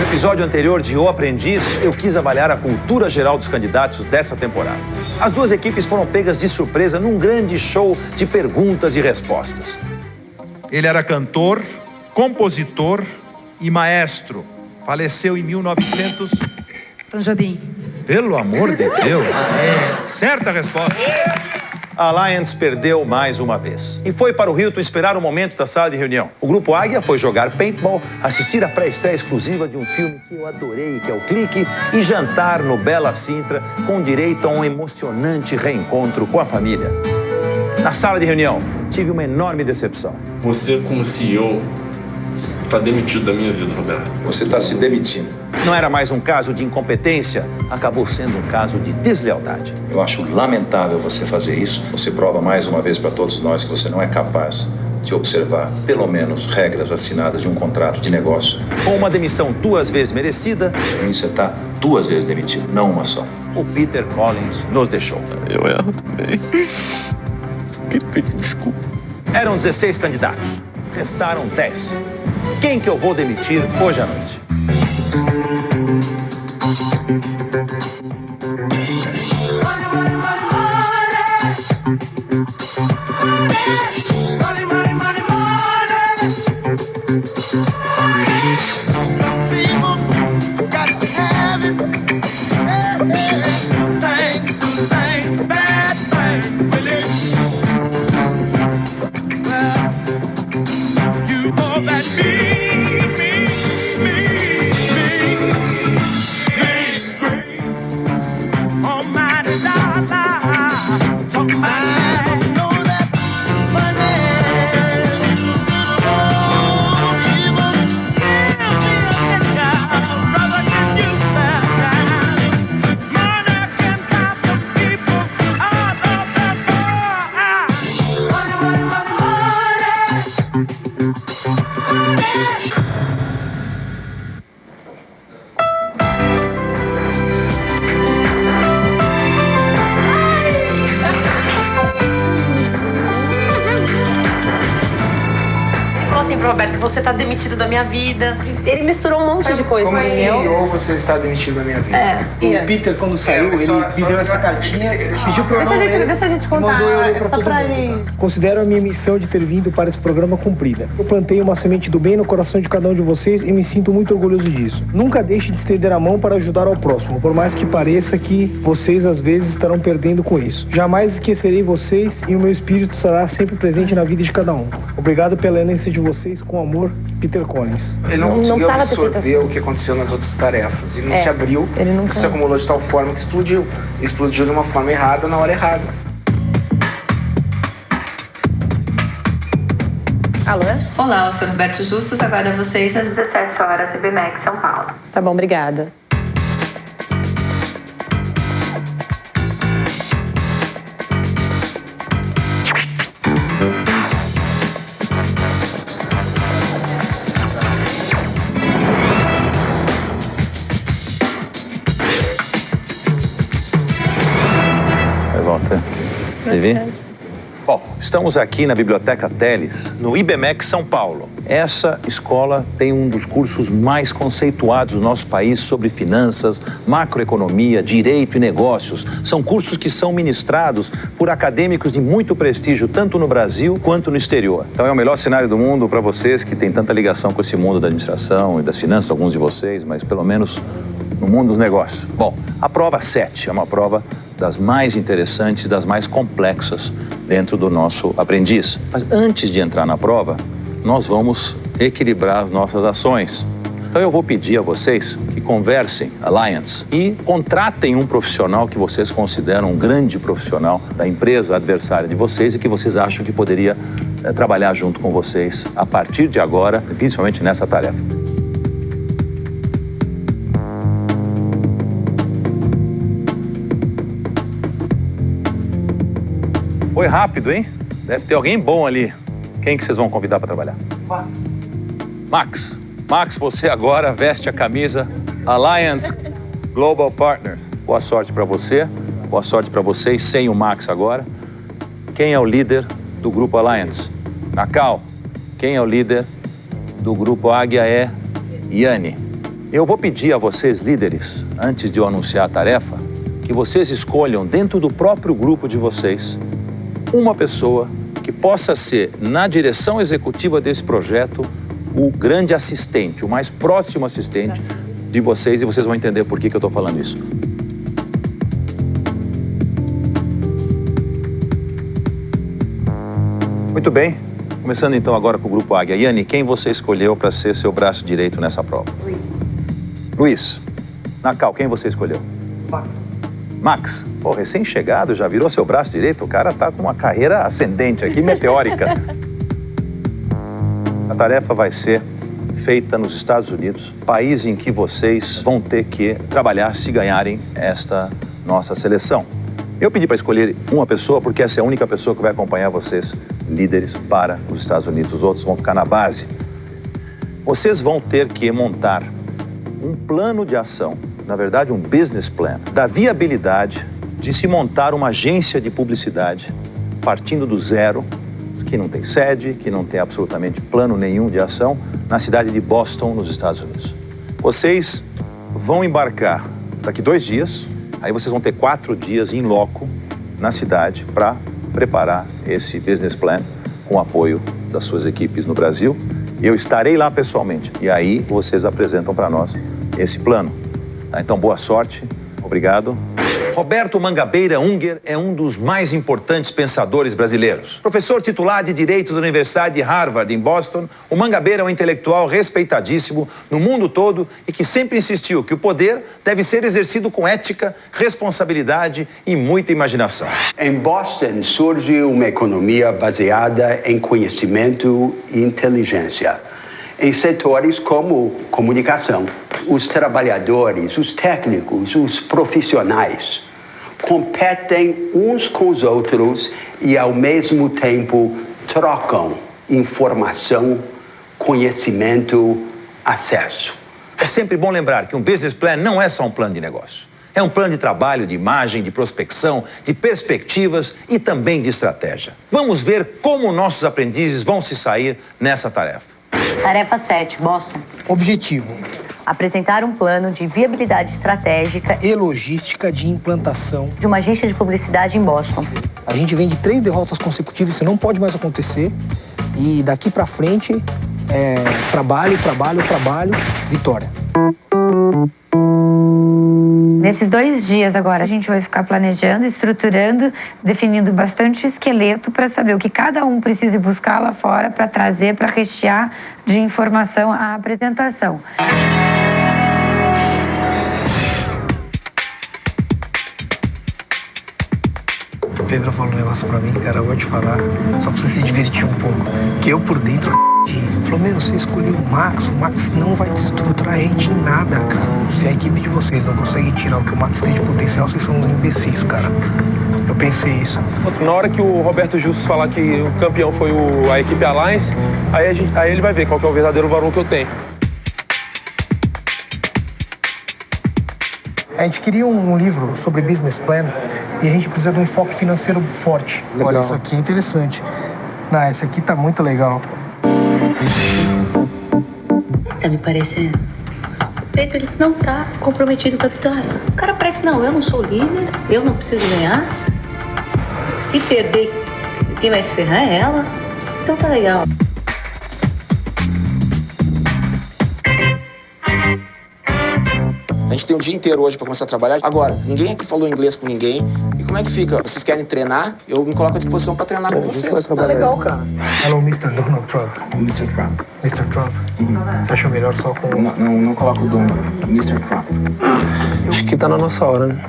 episódio anterior de O Aprendiz, eu quis avaliar a cultura geral dos candidatos dessa temporada. As duas equipes foram pegas de surpresa num grande show de perguntas e respostas. Ele era cantor, compositor e maestro. Faleceu em 1900... Tom Jobim. Pelo amor de Deus. Certa resposta. A Alliance perdeu mais uma vez. E foi para o Hilton esperar o momento da sala de reunião. O Grupo Águia foi jogar paintball, assistir a pré-estreia exclusiva de um filme que eu adorei, que é o Clique, e jantar no Bela Sintra, com direito a um emocionante reencontro com a família. Na sala de reunião, tive uma enorme decepção. Você, como CEO, está demitido da minha vida, Roberto. Você está se demitindo. Não era mais um caso de incompetência, acabou sendo um caso de deslealdade. Eu acho lamentável você fazer isso. Você prova mais uma vez para todos nós que você não é capaz de observar, pelo menos, regras assinadas de um contrato de negócio. Com uma demissão 2 vezes merecida, E você está 2 vezes demitido, não uma só. o Peter Collins nos deixou. Eu erro também. Queria pedir desculpa. Eram 16 candidatos, restaram 10. Quem que eu vou demitir hoje à noite? Roberto, você tá demitido da minha vida. Ele misturou um monte de coisa, Como entendeu? CEO, você está demitido da minha vida. É. O Peter, quando saiu, ele me deu essa cartinha, pediu pra eu não ler. Deixa a gente contar, mandou eu ler pra só todo pra mundo. ele. Considero a minha missão de ter vindo para esse programa cumprida. Eu plantei uma semente do bem no coração de cada um de vocês e me sinto muito orgulhoso disso. Nunca deixe de estender a mão para ajudar ao próximo, por mais que pareça que vocês às vezes estarão perdendo com isso. Jamais esquecerei vocês e o meu espírito estará sempre presente na vida de cada um. Obrigado pela herança de vocês, com amor, Peter Collins. Ele não Não conseguiu tava absorver tentando. o que aconteceu nas outras tarefas. Ele não É, se abriu, ele não isso se tá. acumulou de tal forma que explodiu. Explodiu de uma forma errada, na hora errada. Alô? Olá, eu sou Roberto Justus, aguardo vocês às 17 horas no IBMEC São Paulo. Tá bom, obrigada. Volta. TV? Bom, estamos aqui na Biblioteca Teles, no IBMEC São Paulo. Essa escola tem um dos cursos mais conceituados do nosso país sobre finanças, macroeconomia, direito e negócios. São cursos que são ministrados por acadêmicos de muito prestígio, tanto no Brasil quanto no exterior. Então é o melhor cenário do mundo para vocês que têm tanta ligação com esse mundo da administração e das finanças, alguns de vocês, mas pelo menos no mundo dos negócios. Bom, a prova 7 é uma prova das mais interessantes, das mais complexas dentro do nosso aprendiz. Mas antes de entrar na prova, nós vamos equilibrar as nossas ações. Então eu vou pedir a vocês que conversem, Alliance, e contratem um profissional que vocês consideram um grande profissional da empresa adversária de vocês e que vocês acham que poderia trabalhar junto com vocês a partir de agora, principalmente nessa tarefa. Foi rápido, hein? Deve ter alguém bom ali. Quem que vocês vão convidar para trabalhar? Max. Max, você agora veste a camisa Alliance Global Partners. Boa sorte para você. Boa sorte para vocês, sem o Max agora. Quem é o líder do Grupo Alliance? Nakao. Quem é o líder do Grupo Águia é Yanni. Eu vou pedir a vocês, líderes, antes de eu anunciar a tarefa, que vocês escolham dentro do próprio grupo de vocês uma pessoa que possa ser, na direção executiva desse projeto, o grande assistente, o mais próximo assistente de vocês, e vocês vão entender por que eu estou falando isso. Muito bem. Começando então agora com o Grupo Águia. Yane, quem você escolheu para ser seu braço direito nessa prova? Luiz. Nakal, quem você escolheu? Max. Pô, recém-chegado, já virou seu braço direito? O cara tá com uma carreira ascendente aqui, meteórica. A tarefa vai ser feita nos Estados Unidos, país em que vocês vão ter que trabalhar se ganharem esta nossa seleção. Eu pedi para escolher uma pessoa porque essa é a única pessoa que vai acompanhar vocês, líderes, para os Estados Unidos. Os outros vão ficar na base. Vocês vão ter que montar um plano de ação, na verdade um business plan, da viabilidade de se montar uma agência de publicidade partindo do zero, que não tem sede, que não tem absolutamente plano nenhum de ação, na cidade de Boston, nos Estados Unidos. Vocês vão embarcar daqui 2 dias, aí vocês vão ter 4 dias em loco na cidade para preparar esse business plan com o apoio das suas equipes no Brasil. Eu estarei lá pessoalmente e aí vocês apresentam para nós esse plano. Tá? Então, boa sorte, obrigado. Roberto Mangabeira Unger é um dos mais importantes pensadores brasileiros. Professor titular de Direito da Universidade de Harvard, em Boston, o Mangabeira é um intelectual respeitadíssimo no mundo todo e que sempre insistiu que o poder deve ser exercido com ética, responsabilidade e muita imaginação. Em Boston surge uma economia baseada em conhecimento e inteligência, em setores como comunicação. Os trabalhadores, os técnicos, os profissionais competem uns com os outros e, ao mesmo tempo, trocam informação, conhecimento, acesso. É sempre bom lembrar que um business plan não é só um plano de negócio. É um plano de trabalho, de imagem, de prospecção, de perspectivas e também de estratégia. Vamos ver como nossos aprendizes vão se sair nessa tarefa. Tarefa 7, Boston. Objetivo: Apresentar um plano de viabilidade estratégica e logística de implantação de uma agência de publicidade em Boston. A gente vem de 3 derrotas consecutivas, isso não pode mais acontecer. E daqui pra frente, trabalho, vitória. Nesses 2 dias agora, a gente vai ficar planejando, estruturando, definindo bastante o esqueleto para saber o que cada um precisa buscar lá fora para trazer, para rechear de informação a apresentação. O Pedro falou um negócio pra mim, cara, eu vou te falar, só pra você se divertir um pouco. Que eu por dentro falou, meu, você escolheu o Max não vai desestruturar a gente em nada, cara. Se a equipe de vocês não consegue tirar o que o Max tem de potencial, vocês são uns imbecis, cara. Eu pensei isso. Na hora que o Roberto Justus falar que o campeão foi a equipe Alliance, aí ele vai ver qual que é o verdadeiro valor que eu tenho. A gente queria um livro sobre business plan e a gente precisa de um enfoque financeiro forte. Legal. Olha, isso aqui é interessante. Não, esse aqui tá muito legal. Tá me parecendo? Pedro, ele não tá comprometido com a vitória. O cara parece, não, eu não sou líder, eu não preciso ganhar. Se perder, quem vai se ferrar é ela. Então tá legal. A gente tem um dia inteiro hoje pra começar a trabalhar. Agora, ninguém aqui falou inglês com ninguém. E como é que fica? Vocês querem treinar? Eu me coloco à disposição pra treinar com vocês. Tá legal, cara. Hello, Mr. Donald Trump. Mr. Trump. Mr. Trump. Você achou melhor só com... Não coloco o Donald. Mr. Trump. Acho que tá na nossa hora, né?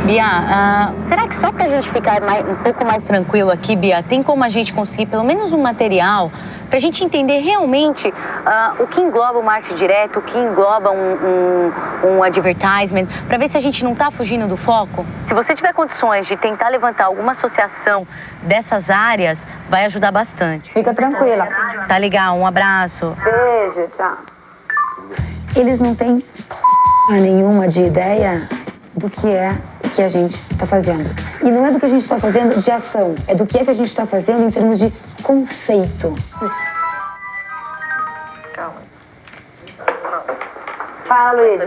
Bia, será que só pra gente ficar um pouco mais tranquilo aqui, Bia, tem como a gente conseguir pelo menos um material Pra gente entender realmente o que engloba o marketing direto, o que engloba um advertisement, pra ver se a gente não tá fugindo do foco. Se você tiver condições de tentar levantar alguma associação dessas áreas, vai ajudar bastante. Fica tranquila. Tá legal, um abraço. Beijo, tchau. Eles não têm nenhuma de ideia do que é que a gente está fazendo. E não é do que a gente está fazendo de ação, é do que é que a gente está fazendo em termos de conceito. Calma. Fala, Luiz.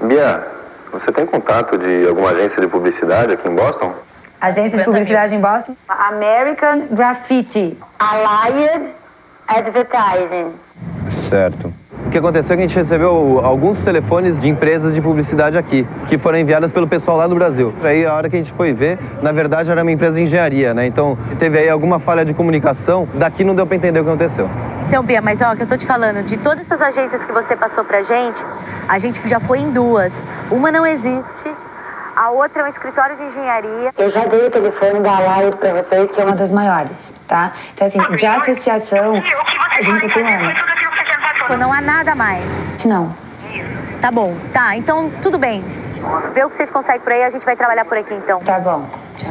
Bia, você tem contato de alguma agência de publicidade aqui em Boston? Agência de publicidade em Boston? American Graffiti. Allied Advertising. Certo. O que aconteceu é que a gente recebeu alguns telefones de empresas de publicidade aqui, que foram enviadas pelo pessoal lá do Brasil. Aí, a hora que a gente foi ver, na verdade era uma empresa de engenharia, né? Então, teve aí alguma falha de comunicação, daqui não deu pra entender o que aconteceu. Então, Bia, mas ó, que eu tô te falando, de todas essas agências que você passou pra gente, a gente já foi em duas. Uma não existe, a outra é um escritório de engenharia. Eu já dei o telefone da Allied pra vocês, que é uma das maiores, tá? Então, assim, de associação, a gente tem uma. Não há nada mais. Não. Tá bom. Tá, então tudo bem. Vê o que vocês conseguem por aí, a gente vai trabalhar por aqui então. Tá bom. Tchau.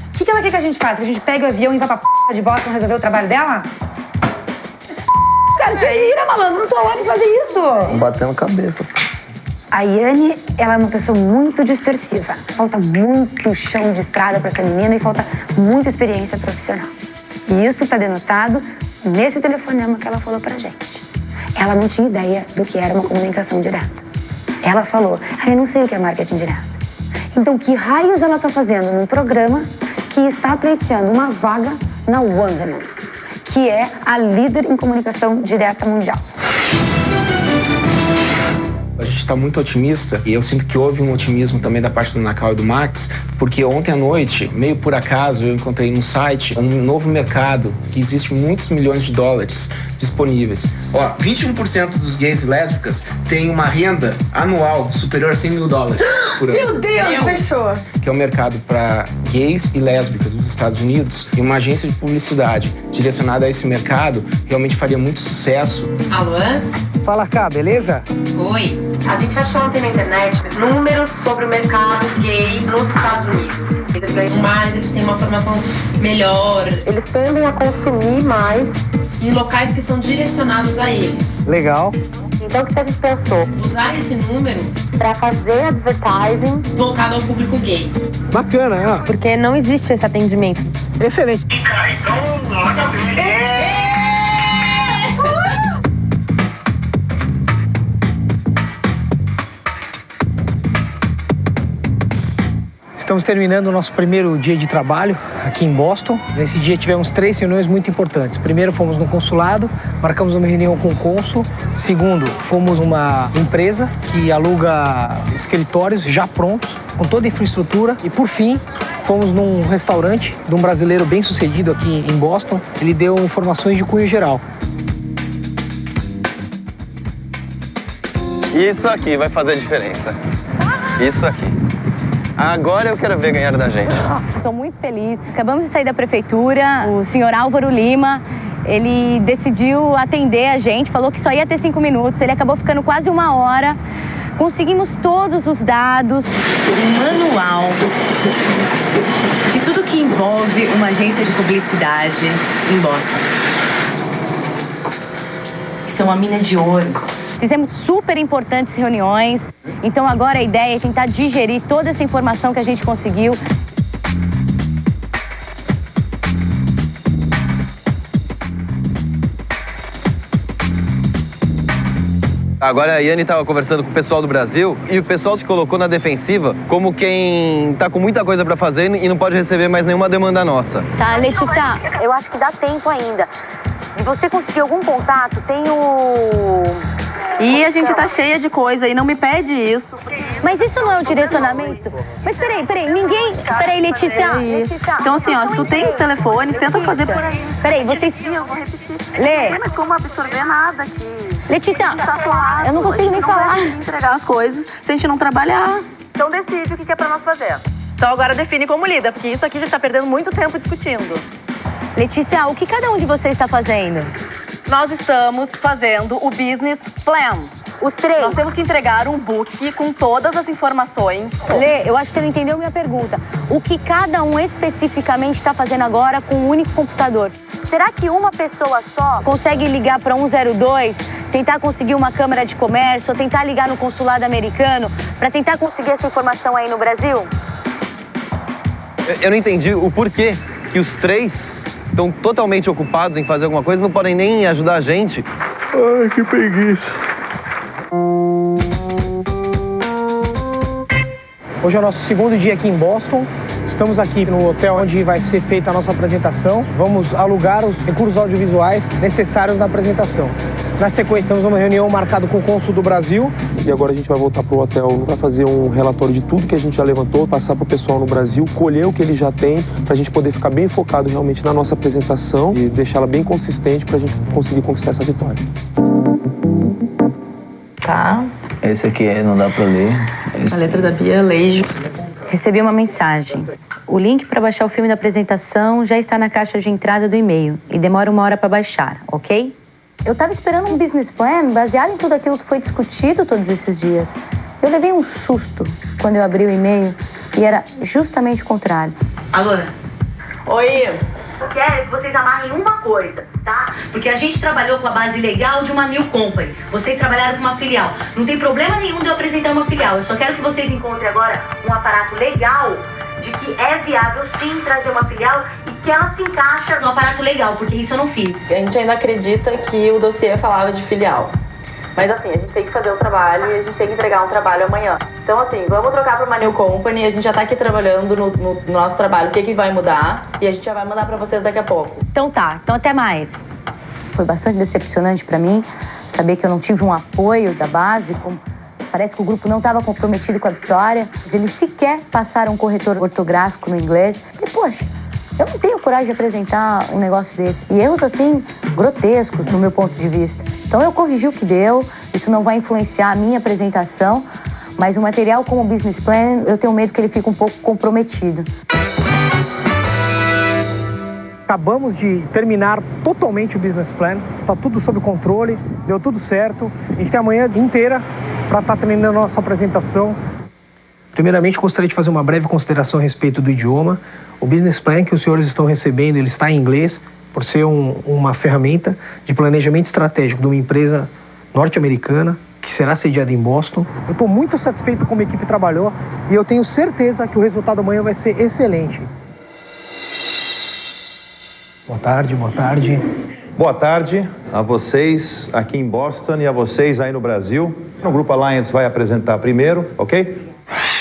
O que ela quer que a gente faça? Que a gente pegue o avião e vá pra de Boston resolver o trabalho dela? Cara, te vira, malandro. Não tô lá pra fazer isso. Batendo cabeça. A Yane, ela é uma pessoa muito dispersiva. Falta muito chão de estrada pra essa menina e falta muita experiência profissional. E isso tá denotado nesse telefonema que ela falou pra gente. Ela não tinha ideia do que era uma comunicação direta. Ela falou, eu não sei o que é marketing direto. Então, que raios ela tá fazendo num programa que está pleiteando uma vaga na Wonderman, que é a líder em comunicação direta mundial? A gente está muito otimista e eu sinto que houve um otimismo também da parte do Nakao e do Max, porque ontem à noite, meio por acaso, eu encontrei no site um novo mercado que existe muitos milhões de dólares disponíveis. Ó, 21% dos gays e lésbicas têm uma renda anual superior a $100 mil por ano. Meu Deus, fechou! Que é um mercado para gays e lésbicas dos Estados Unidos, e uma agência de publicidade direcionada a esse mercado realmente faria muito sucesso. Alô? Fala cá, beleza? Oi. A gente achou ontem na internet números sobre o mercado gay nos Estados Unidos. Eles ganham mais, eles têm uma formação melhor. Eles tendem a consumir mais em locais que são direcionados a eles. Legal. Então, o que a gente pensou? Usar esse número para fazer advertising voltado ao público gay. Bacana, ó. Porque não existe esse atendimento. Excelente. Estamos terminando o nosso primeiro dia de trabalho aqui em Boston. Nesse dia tivemos 3 reuniões muito importantes. Primeiro, fomos no consulado, marcamos uma reunião com o cônsul. Segundo, fomos uma empresa que aluga escritórios já prontos, com toda a infraestrutura. E, por fim, fomos num restaurante de um brasileiro bem sucedido aqui em Boston. Ele deu informações de cunho geral. Isso aqui vai fazer diferença. Isso aqui. Agora eu quero ver ganhar da gente. Estou muito feliz. Acabamos de sair da prefeitura. O senhor Álvaro Lima, ele decidiu atender a gente, falou que só ia ter 5 minutos. Ele acabou ficando quase 1 hora. Conseguimos todos os dados. Um manual de tudo que envolve uma agência de publicidade em Boston. Isso é uma mina de ouro. Fizemos super importantes reuniões, então agora a ideia é tentar digerir toda essa informação que a gente conseguiu. Agora a Yane estava conversando com o pessoal do Brasil e o pessoal se colocou na defensiva como quem tá com muita coisa para fazer e não pode receber mais nenhuma demanda nossa. Tá, Letícia, eu acho que dá tempo ainda. De você conseguir algum contato, tem o... E a gente tá cheia de coisa e não me pede isso. Mas isso não é o direcionamento? Mas peraí, ninguém... Peraí, Letícia. Então assim, ó, se tu tem os telefones, tenta fazer por aí. Peraí, vocês... Eu vou repetir. Lê. Não tem como absorver nada aqui. Letícia, eu não consigo nem falar. A gente não vai entregar as coisas se a gente não trabalhar. Então decide o que é pra nós fazer. Então agora define como lida, porque isso aqui já tá perdendo muito tempo discutindo. Letícia, o que cada um de vocês está fazendo? Nós estamos fazendo o Business Plan. Os três? Nós temos que entregar um book com todas as informações. Lê, eu acho que você não entendeu minha pergunta. O que cada um especificamente está fazendo agora com um único computador? Será que uma pessoa só consegue ligar para 102, tentar conseguir uma câmara de comércio, ou tentar ligar no consulado americano para tentar conseguir essa informação aí no Brasil? Eu não entendi o porquê que os três estão totalmente ocupados em fazer alguma coisa e não podem nem ajudar a gente. Ai, que preguiça. Hoje é o nosso segundo dia aqui em Boston. Estamos aqui no hotel onde vai ser feita a nossa apresentação. Vamos alugar os recursos audiovisuais necessários na apresentação. Na sequência, temos uma reunião marcada com o cônsul do Brasil. E agora a gente vai voltar para o hotel para fazer um relatório de tudo que a gente já levantou, passar para o pessoal no Brasil, colher o que ele já tem, para a gente poder ficar bem focado realmente na nossa apresentação e deixá-la bem consistente para a gente conseguir conquistar essa vitória. Tá. Esse aqui não dá para ler. A letra da Bia, Leijo. Recebi uma mensagem. O link para baixar o filme da apresentação já está na caixa de entrada do e-mail e demora 1 hora para baixar, ok? Eu estava esperando um business plan baseado em tudo aquilo que foi discutido todos esses dias. Eu levei um susto quando eu abri o e-mail e era justamente o contrário. Alô? Oi. Eu quero que vocês amarrem uma coisa, tá? Porque a gente trabalhou com a base legal de uma new company. Vocês trabalharam com uma filial. Não tem problema nenhum de eu apresentar uma filial. Eu só quero que vocês encontrem agora Um aparato legal de que é viável sim trazer uma filial e que ela se encaixa no aparato legal, porque isso eu não fiz. A gente ainda acredita que o dossiê falava de filial. Mas assim, a gente tem que fazer o trabalho e a gente tem que entregar um trabalho amanhã. Então assim, vamos trocar para uma new company, a gente já tá aqui trabalhando no nosso trabalho, o que vai mudar e a gente já vai mandar para vocês daqui a pouco. Então tá, então até mais. Foi bastante decepcionante para mim saber que eu não tive um apoio da base, parece que o grupo não estava comprometido com a vitória, eles sequer passaram um corretor ortográfico no inglês. E poxa, eu não tenho coragem de apresentar um negócio desse. E erros, assim, grotescos no meu ponto de vista. Então eu corrigi o que deu, isso não vai influenciar a minha apresentação, mas o material como business plan, eu tenho medo que ele fique um pouco comprometido. Acabamos de terminar totalmente o business plan, tá tudo sob controle, deu tudo certo. A gente tem a manhã inteira para estar terminando a nossa apresentação. Primeiramente, gostaria de fazer uma breve consideração a respeito do idioma. O business plan que os senhores estão recebendo, ele está em inglês, por ser uma ferramenta de planejamento estratégico de uma empresa norte-americana que será sediada em Boston. Eu estou muito satisfeito com como a equipe trabalhou e eu tenho certeza que o resultado amanhã vai ser excelente. Boa tarde, boa tarde. Boa tarde a vocês aqui em Boston e a vocês aí no Brasil. O Grupo Alliance vai apresentar primeiro, ok?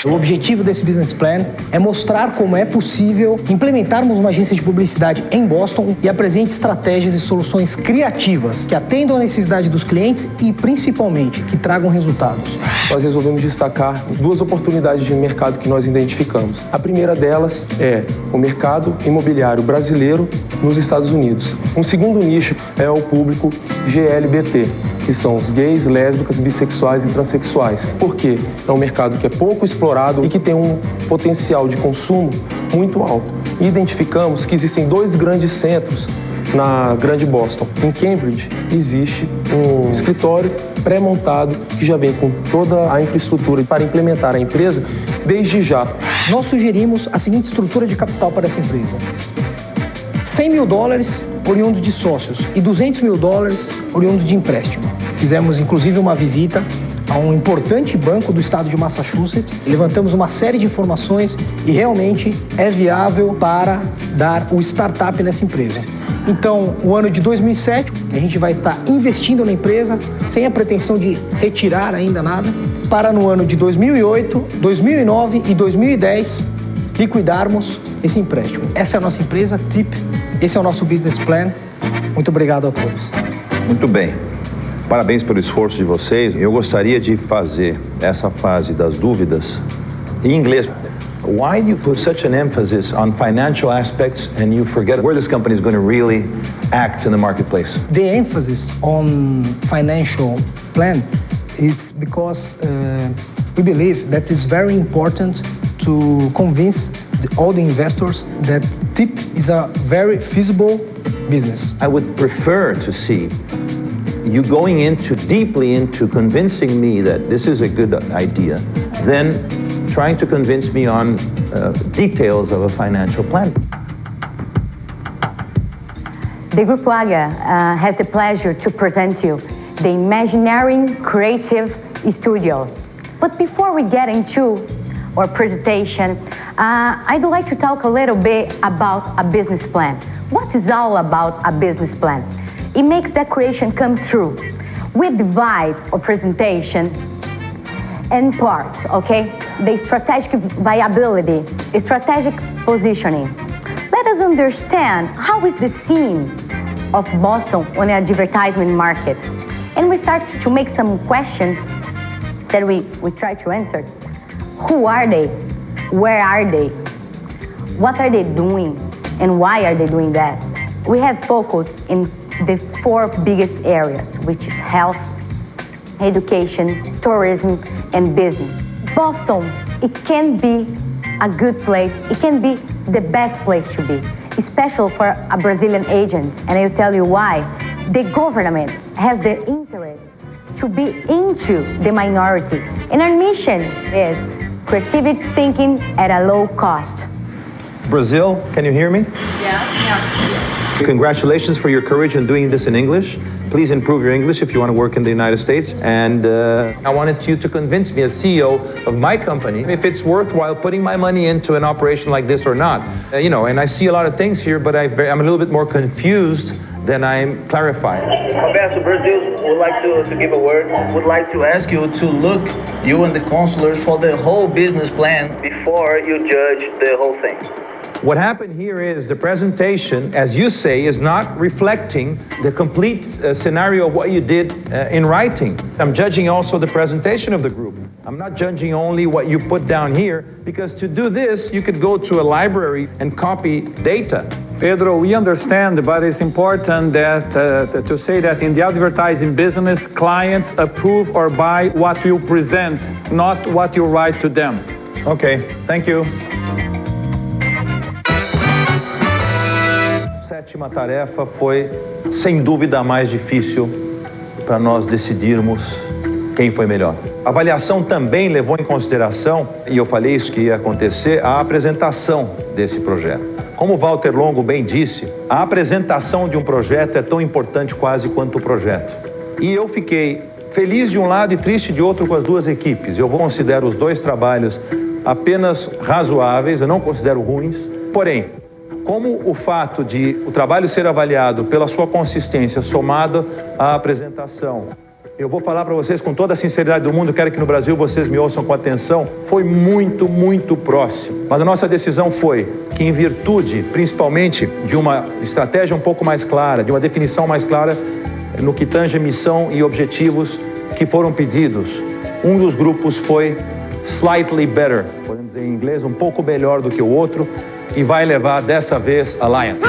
O objetivo desse business plan é mostrar como é possível implementarmos uma agência de publicidade em Boston e apresente estratégias e soluções criativas que atendam à necessidade dos clientes e, principalmente, que tragam resultados. Nós resolvemos destacar 2 oportunidades de mercado que nós identificamos. A primeira delas é o mercado imobiliário brasileiro nos Estados Unidos. Um segundo nicho é o público GLBT, que são os gays, lésbicas, bissexuais e transexuais. Por quê? É um mercado que é pouco explorado e que tem um potencial de consumo muito alto. E identificamos que existem 2 grandes centros na Grande Boston. Em Cambridge existe um escritório pré-montado que já vem com toda a infraestrutura para implementar a empresa desde já. Nós sugerimos a seguinte estrutura de capital para essa empresa: $100 mil oriundos de sócios e $200 mil oriundos de empréstimo. Fizemos inclusive uma visita a um importante banco do estado de Massachusetts, levantamos uma série de informações e realmente é viável para dar o startup nessa empresa. Então, o ano de 2007, a gente vai estar investindo na empresa, sem a pretensão de retirar ainda nada, para no ano de 2008, 2009 e 2010, liquidarmos esse empréstimo. Essa é a nossa empresa, TIP, esse é o nosso business plan. Muito obrigado a todos. Muito bem. Parabéns pelo esforço de vocês. Eu gostaria de fazer essa fase das dúvidas em inglês. Why do you put such an emphasis on financial aspects and you forget where this company is going to really act in the marketplace? The emphasis on financial plan is because we believe that it's very important to convince all the investors that TIP is a very feasible business. I would prefer to see you going deeply into convincing me that this is a good idea than trying to convince me on details of a financial plan. The Grupo Águia has the pleasure to present you the Imaginary Creative Studio. But before we get into our presentation, I'd like to talk a little bit about a business plan. What is all about a business plan? It makes that creation come true. We divide our presentation in parts, okay? The strategic viability, strategic positioning. Let us understand how is the scene of Boston on the advertisement market. And we start to make some questions that we try to answer. Who are they? Where are they? What are they doing? And why are they doing that? We have focused in the 4 biggest areas, which is health, education, tourism, and business. Boston, it can be a good place. It can be the best place to be, especially for a Brazilian agent. And I'll tell you why. The government has the interest to be into the minorities. And our mission is creativity thinking at a low cost. Brazil, can you hear me? Yeah. Congratulations for your courage in doing this in English. Please improve your English if you want to work in the United States. And I wanted you to convince me as CEO of my company if it's worthwhile putting my money into an operation like this or not. And I see a lot of things here, but I'm a little bit more confused than I'm clarified. Roberto, Brazil would like to give a word. Would like to ask you to look, you and the consulars, for the whole business plan before you judge the whole thing. What happened here is the presentation, as you say, is not reflecting the complete scenario of what you did in writing. I'm judging also the presentation of the group. I'm not judging only what you put down here, because to do this, you could go to a library and copy data. Pedro, we understand, but it's important that to say that in the advertising business, clients approve or buy what you present, not what you write to them. Okay, thank you. Sétima tarefa foi, sem dúvida, a mais difícil para nós decidirmos quem foi melhor. A avaliação também levou em consideração, e eu falei isso que ia acontecer, a apresentação desse projeto. Como o Walter Longo bem disse, a apresentação de um projeto é tão importante quase quanto o projeto. E eu fiquei feliz de um lado e triste de outro com as duas equipes. Eu considero os dois trabalhos apenas razoáveis, eu não considero ruins. Porém, como o fato de o trabalho ser avaliado pela sua consistência somado à apresentação, eu vou falar para vocês com toda a sinceridade do mundo, quero que no Brasil vocês me ouçam com atenção, foi muito, muito próximo. Mas a nossa decisão foi que, em virtude, principalmente, de uma estratégia um pouco mais clara, de uma definição mais clara no que tange missão e objetivos que foram pedidos, um dos grupos foi slightly better, podemos dizer em inglês, um pouco melhor do que o outro, e vai levar dessa vez Alliance.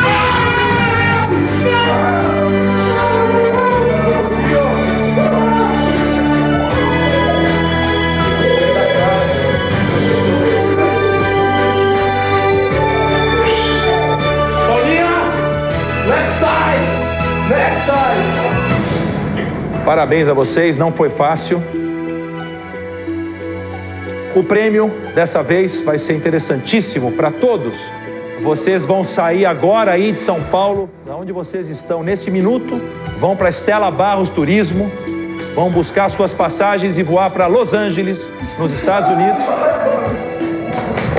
Parabéns a vocês, não foi fácil. O prêmio dessa vez vai ser interessantíssimo para todos. Vocês vão sair agora aí de São Paulo, da onde vocês estão nesse minuto, vão para Stella Barros Turismo, vão buscar suas passagens e voar para Los Angeles, nos Estados Unidos,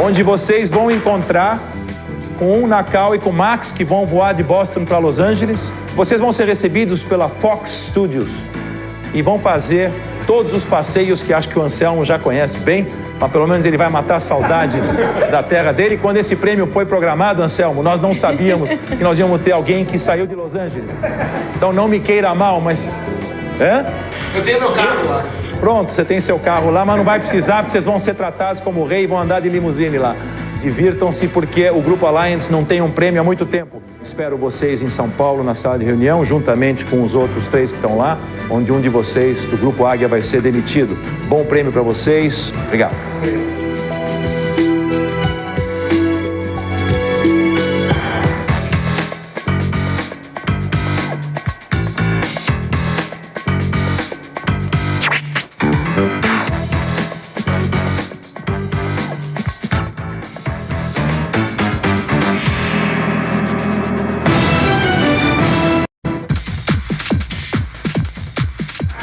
onde vocês vão encontrar com o Nakao e com o Max, que vão voar de Boston para Los Angeles. Vocês vão ser recebidos pela Fox Studios e vão fazer todos os passeios que acho que o Anselmo já conhece bem, mas pelo menos ele vai matar a saudade da terra dele. Quando esse prêmio foi programado, Anselmo, nós não sabíamos que nós íamos ter alguém que saiu de Los Angeles. Então não me queira mal, mas... Eu tenho meu carro lá. Pronto, você tem seu carro lá, mas não vai precisar, porque vocês vão ser tratados como rei e vão andar de limusine lá. Divirtam-se, porque o Grupo Alliance não tem um prêmio há muito tempo. Espero vocês em São Paulo, na sala de reunião, juntamente com os outros 3 que estão lá, onde um de vocês, do Grupo Águia, vai ser demitido. Bom prêmio para vocês. Obrigado.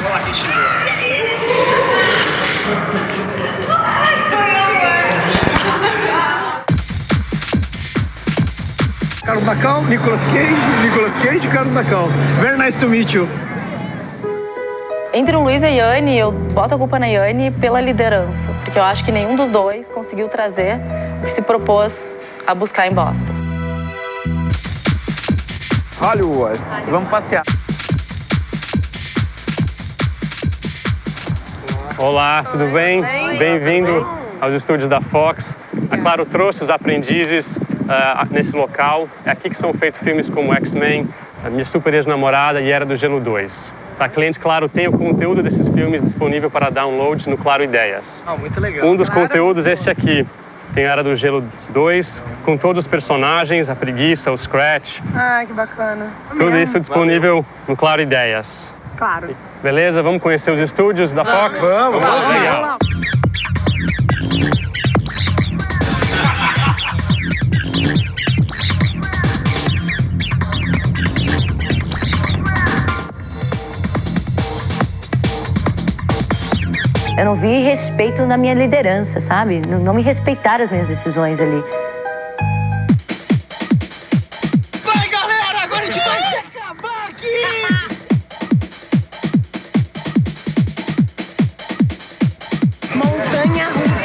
Olha lá quem chegou. Carlos Nakal, Nicolas Cage, Carlos Nakal. Very nice to meet you. Entre o Luiz e a Yane, eu boto a culpa na Yane pela liderança, porque eu acho que nenhum dos dois conseguiu trazer o que se propôs a buscar em Boston. Hollywood, vamos passear. Olá, tudo bem? Bem-vindo aos estúdios da Fox. A Claro trouxe os aprendizes nesse local. É aqui que são feitos filmes como X-Men, A Minha Super Ex-Namorada e Era do Gelo 2. Para clientes, Claro tem o conteúdo desses filmes disponível para download no Claro Ideias. Muito legal. Um dos conteúdos é este aqui. Tem a Era do Gelo 2, com todos os personagens, a Preguiça, o Scratch. Ah, que bacana. Tudo isso disponível no Claro Ideias. Claro. Beleza? Vamos conhecer os estúdios da Fox? Vamos. Legal. Eu não vi respeito na minha liderança, sabe? Não me respeitaram as minhas decisões ali. Vai, galera! Agora a gente vai se acabar aqui! Montanha russa.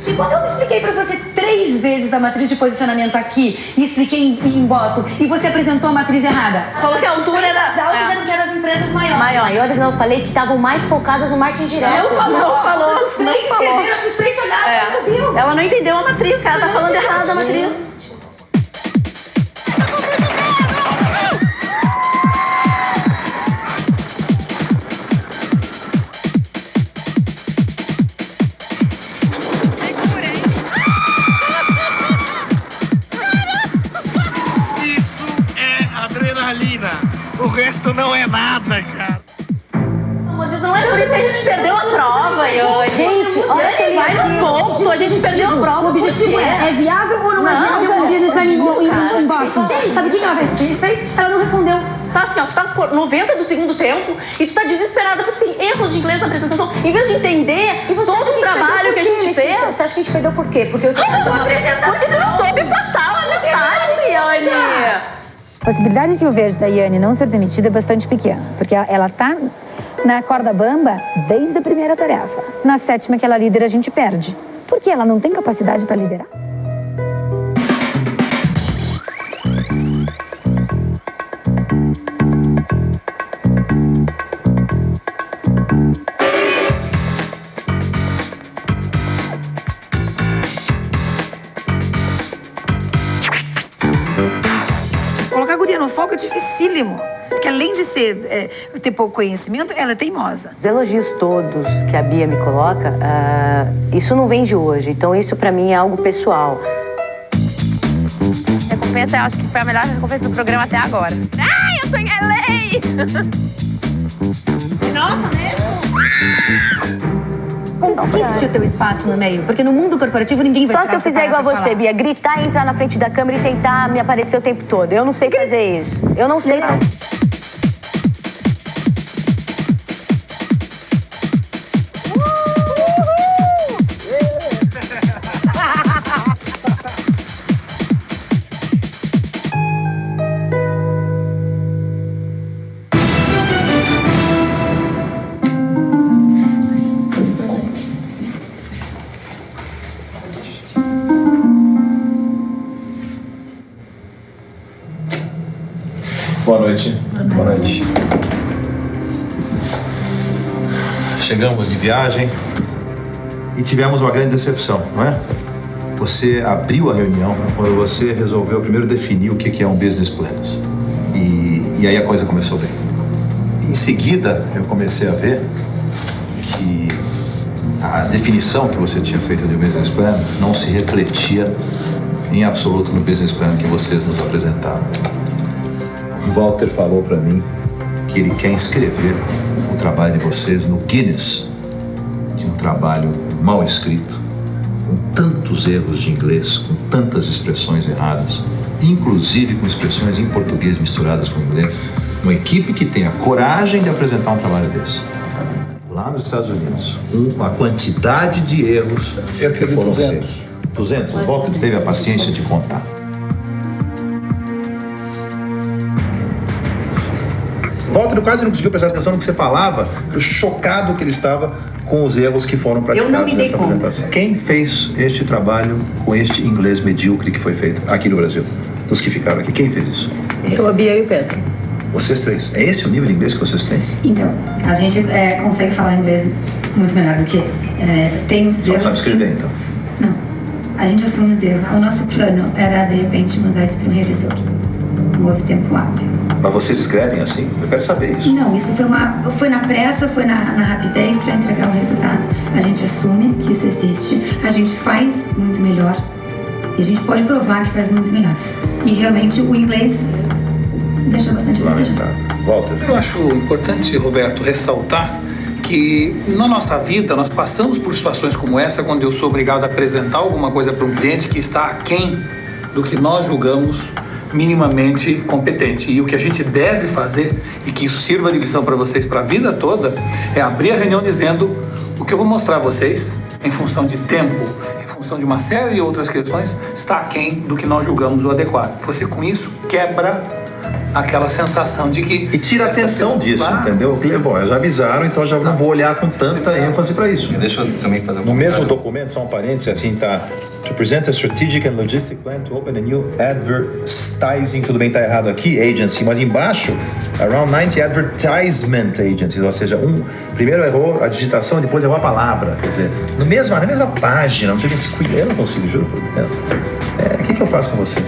E quando eu expliquei pra você 3 vezes a matriz de posicionamento aqui e expliquei em Boston e você apresentou a matriz errada? Falou que a altura era... As altas eram as empresas maiores. Maiores não, eu falei que estavam mais focadas no marketing direto. Não falou. Os três escreveram, os 3 olharam, meu Deus. Ela não entendeu a matriz, cara. Tá falando errado a matriz. Adrenalina. O resto não é nada, cara. Não é por isso que a gente perdeu a prova, Yane. Gente, olha que vai no ponto. A gente perdeu a prova. O objetivo é viável ou não é viável o business plan em Boston? Sabe o que ela fez? Ela não respondeu. Tá assim, ó, tu tá 90 do segundo tempo e tu tá desesperada porque tem erros de inglês na apresentação. Em vez de entender todo o trabalho que a gente fez. Você acha que a gente perdeu por quê? Porque eu Porque tu não soube passar a mensagem, Yane. A possibilidade que eu vejo da Yane não ser demitida é bastante pequena, porque ela tá na corda bamba desde a primeira tarefa. Na 7ª que ela lidera, a gente perde. Porque ela não tem capacidade para liderar. Colocar a guria no foco é dificílimo. Porque além de ter pouco conhecimento, ela é teimosa. Os elogios todos que a Bia me coloca, isso não vem de hoje. Então isso pra mim é algo pessoal. Recompensa, eu acho que foi a melhor recompensa do programa até agora. Ai, eu tô em LA! Nossa, mesmo? Conquiste o teu espaço no meio, porque no mundo corporativo ninguém vai Só se eu fizer igual a você, Bia, gritar, entrar na frente da câmera e tentar me aparecer o tempo todo. Eu não sei fazer isso. Eu não sei. Boa noite. Boa noite. Chegamos de viagem e tivemos uma grande decepção, não é? Você abriu a reunião quando você resolveu primeiro definir o que é um business plan. E aí a coisa começou bem. Em seguida, eu comecei a ver que a definição que você tinha feito de business plan não se refletia em absoluto no business plan que vocês nos apresentaram. Walter falou para mim que ele quer inscrever o trabalho de vocês no Guinness de um trabalho mal escrito, com tantos erros de inglês, com tantas expressões erradas, inclusive com expressões em português misturadas com inglês. Uma equipe que tenha coragem de apresentar um trabalho desse. Lá nos Estados Unidos, a quantidade de erros... Cerca de 200. 200? O Walter teve a paciência de contar. Walter quase não conseguiu prestar atenção no que você falava, chocado que ele estava com os erros que foram praticados Eu não me dei nessa conta. apresentação. Quem fez este trabalho com este inglês medíocre que foi feito aqui no Brasil? Dos que ficaram aqui, quem fez isso? Eu, a Bia e o Pedro. Vocês três. É esse o nível de inglês que vocês têm? Então, a gente consegue falar inglês muito melhor do que esse. Tem uns Só erros. sabe escrever, então? Não. A gente assume os erros. O nosso plano era, de repente, mandar isso para um revisor. Não houve tempo hábil. Mas vocês escrevem assim? Eu quero saber isso. Não, isso foi na pressa, foi na rapidez para entregar o resultado. A gente assume que isso existe, a gente faz muito melhor e a gente pode provar que faz muito melhor. E realmente o inglês deixa bastante a desejar. Walter. Eu acho importante, Roberto, ressaltar que na nossa vida nós passamos por situações como essa, quando eu sou obrigado a apresentar alguma coisa para um cliente que está aquém do que nós julgamos minimamente competente. E o que a gente deve fazer, e que isso sirva de lição para vocês para a vida toda, é abrir a reunião dizendo o que eu vou mostrar a vocês, em função de tempo, em função de uma série de outras questões, está aquém do que nós julgamos o adequado. Você com isso quebra aquela sensação de que... E tira a atenção disso, entendeu? Bom, já avisaram, então já não vou olhar com tanta ênfase para isso. Deixa eu também fazer No mesmo documento, só um parênteses, assim, tá... To present a strategic and logistic plan to open a new advertising, tudo bem, tá errado aqui, agency, mas embaixo, around 90 advertisement agencies, ou seja, primeiro errou a digitação, depois errou a palavra, quer dizer, na mesma página, não sei se eu não consigo, juro por Deus. O que eu faço com vocês?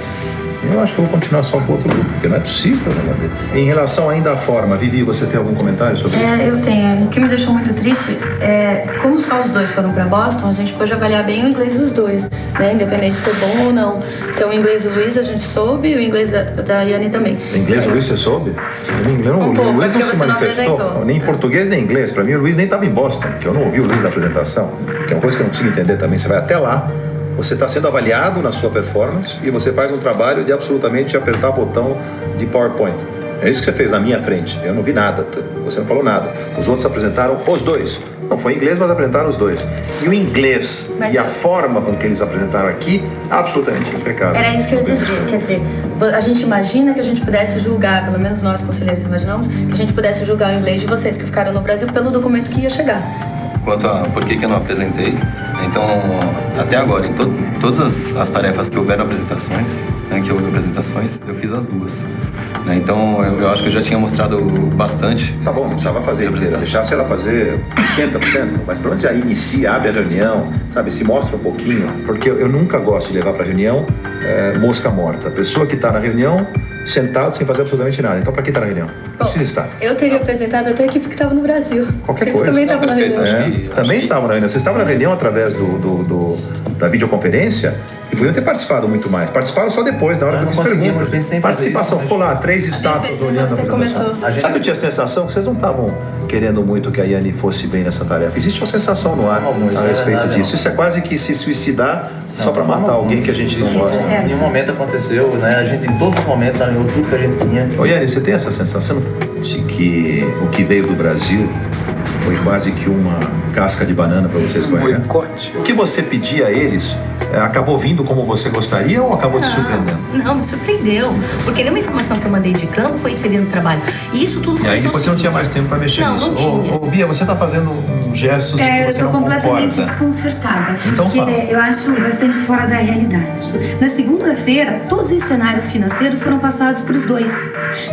Eu acho que eu vou continuar só com outro grupo, porque não é possível, né? Em relação ainda à forma, Vivi, você tem algum comentário sobre isso? Eu tenho. O que me deixou muito triste é como só os dois foram para Boston, a gente pôde avaliar bem o inglês dos dois, né? Independente de ser bom ou não. Então, o inglês do Luiz a gente soube e o inglês da Yane também. O inglês do Luiz você soube? O Luiz não se manifestou, nem em português nem em inglês. Para mim, o Luiz nem estava em Boston, porque eu não ouvi o Luiz na apresentação, que é uma coisa que eu não consigo entender também. Você vai até lá, você está sendo avaliado na sua performance e você faz um trabalho de absolutamente apertar o botão de PowerPoint. É isso que você fez na minha frente. Eu não vi nada, você não falou nada. Os outros apresentaram os dois. Não foi em inglês, mas apresentaram os dois. E o inglês a forma com que eles apresentaram aqui, absolutamente impecável. Era isso que eu ia dizer. Quer dizer, a gente imagina que a gente pudesse julgar, pelo menos nós conselheiros imaginamos, que a gente pudesse julgar o inglês de vocês que ficaram no Brasil pelo documento que ia chegar. Quanto a por que eu não apresentei, então, até agora, em todas as tarefas que houveram apresentações, né, que houve apresentações, eu fiz as duas. Né, então, eu acho que eu já tinha mostrado bastante. Tá bom, não precisava fazer inteira, deixasse ela fazer 80%, mas pelo menos já inicia, abre a reunião, sabe, se mostra um pouquinho, porque eu nunca gosto de levar para reunião mosca morta. A pessoa que está na reunião, sentada sem fazer absolutamente nada. Então, para que está na reunião? Não precisa estar. Eu teria apresentado até a equipe que estava no Brasil. Qualquer Eles coisa. também estavam na reunião. Também estavam na reunião. Vocês estavam na reunião através da videoconferência e podiam ter participado muito mais. Participaram só depois, na hora que eu fiz perguntas. Participação. Ficou lá, 3 estátuas olhando a apresentação. Sabe que eu tinha a sensação que vocês não estavam querendo muito que a Yane fosse bem nessa tarefa. Existe uma sensação no ar a respeito disso. Isso é quase que se suicidar só para matar alguém que a gente não gosta. Em nenhum momento aconteceu, né? A gente, em todos os momentos, alinhou tudo que a gente tinha. Ô Yane, você tem essa sensação de que o que veio do Brasil foi quase que uma casca de banana para vocês escorregar? O que você pedia a eles acabou vindo como você gostaria ou acabou te surpreendendo? Não, me surpreendeu. Porque nenhuma informação que eu mandei de campo foi inserida no trabalho. E isso tudo E aí depois você não tinha mais tempo para mexer nisso. Não tinha. Ô, Bia, você está fazendo gestos que Eu você estou não completamente concorda. desconcertada. Então porque fala. eu acho bastante fora da realidade. Na segunda-feira, todos os cenários financeiros foram passados para os dois.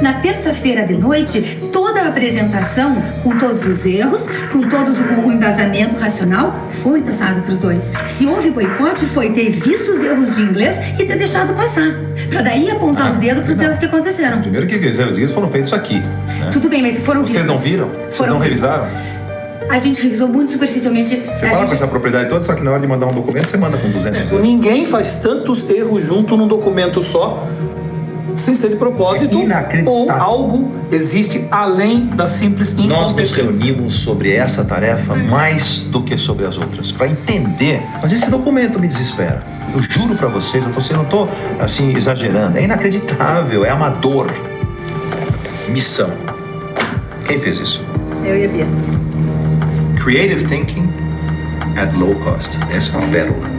Na terça-feira de noite, toda a apresentação, com todos os erros, com todo o embasamento racional, foi passado para os dois. Se houve boicote, foi ter visto os erros de inglês e ter deixado passar. Para daí apontar o dedo para os erros que aconteceram. Primeiro que os erros foram feitos aqui. Né? Tudo bem, mas foram Vocês não viram? Vocês não revisaram? A gente revisou muito superficialmente. Você fala com essa propriedade toda, só que na hora de mandar um documento, você manda com 200 erros. Ninguém faz tantos erros junto num documento só sem ser de propósito, ou algo existe além da simples incompetência. Nós nos reunimos sobre essa tarefa mais do que sobre as outras, para entender. Mas esse documento me desespera. Eu juro para vocês, eu não estou assim exagerando. É inacreditável, é amador. Missão. Quem fez isso? Eu e a Bia. Creative thinking at low cost. Essa é uma pérola.